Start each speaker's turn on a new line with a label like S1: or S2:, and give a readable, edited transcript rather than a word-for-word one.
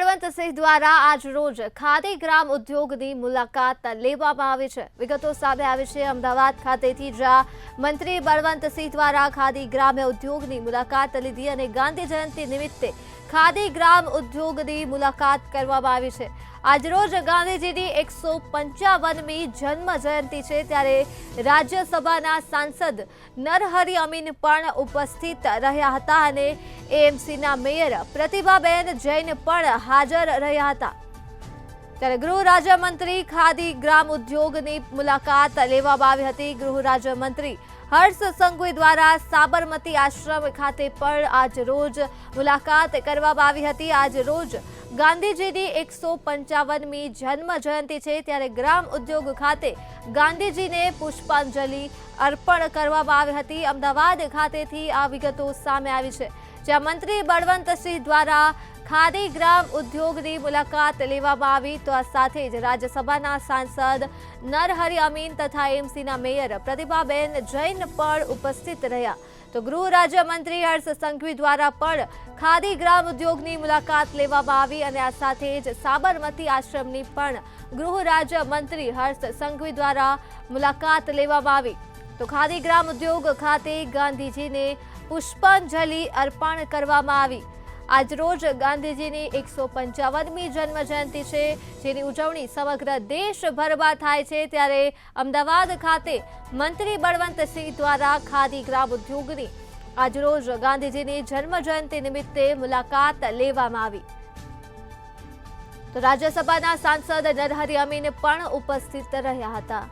S1: બળવંતસિંહ દ્વારા આજ રોજ ખાદી ગ્રામ ઉદ્યોગની મુલાકાત લેવામાં આવી છે। વિગતો સામે આવી છે અમદાવાદ ખાતેથી, જ્યાં મંત્રી બળવંતસિંહ દ્વારા ખાદી ગ્રામ ઉદ્યોગની મુલાકાત લીધી અને ગાંધી જયંતિ નિમિત્તે ખાદી ગ્રામ ઉદ્યોગની મુલાકાત કરવામાં આવી છે। આજરોજ ગાંધીજીની 155મી જન્મ જયંતિ છે, ત્યારે રાજ્યસભાના સાંસદ નરહરી અમીન પણ ઉપસ્થિત રહ્યા હતા અને એએમસીના મેયર પ્રતિભાબેન જૈન પણ હાજર રહ્યા હતા। ત્યારે ગૃહ રાજ્યમંત્રી ખાદી ગ્રામ ઉદ્યોગની મુલાકાત લેવામાં આવી હતી। ગૃહ રાજ્યમંત્રી હર્ષ સંઘવી દ્વારા સાબરમતી આશ્રમ ખાતે પણ આજ રોજ મુલાકાત કરવામાં આવી હતી। આજ રોજ ગાંધીજીની 155મી જન્મ જયંતિ છે, ત્યારે ગ્રામ ઉદ્યોગ ખાતે ગાંધીજીને પુષ્પાંજલિ અર્પણ કરવામાં આવી હતી। અમદાવાદ ખાતેથી આ વિગતો સામે આવી છે, જ્યાં મંત્રી બળવંતસિંહ દ્વારા ખાદી ગ્રામ ઉદ્યોગની મુલાકાત લેવામાં આવી, તો આ સાથે જ રાજ્યસભાના સાંસદ નરહરી અમીન તથા એએમસીના મેયર પ્રતિભાબેન જૈન પણ ઉપસ્થિત રહ્યા। તો ગૃહ રાજ્યમંત્રી હર્ષ સંઘવી દ્વારા પણ ખાદી ગ્રામ ઉદ્યોગની મુલાકાત લેવામાં આવી અને આ સાથે જ સાબરમતી આશ્રમની પણ ગૃહ રાજ્યમંત્રી હર્ષ સંઘવી દ્વારા મુલાકાત લેવામાં આવી। તો ખાદી ગ્રામ ઉદ્યોગ ખાતે ગાંધીજીને પુષ્પાંજલિ અર્પણ કરવામાં આવી। આજરોજ ગાંધીજીની 155મી જન્મ જયંતિ છે, જેની ઉજવણી સમગ્ર દેશભરમાં થાય છે, ત્યારે અમદાવાદ ખાતે મંત્રી બળવંતસિંહ દ્વારા ખાદી ગ્રામ ઉદ્યોગની આજરોજ ગાંધીજીની જન્મ જયંતિ નિમિત્તે મુલાકાત લેવામાં આવી। તો રાજ્યસભાના સાંસદ નરહરી અમીન પણ ઉપસ્થિત રહ્યા હતા।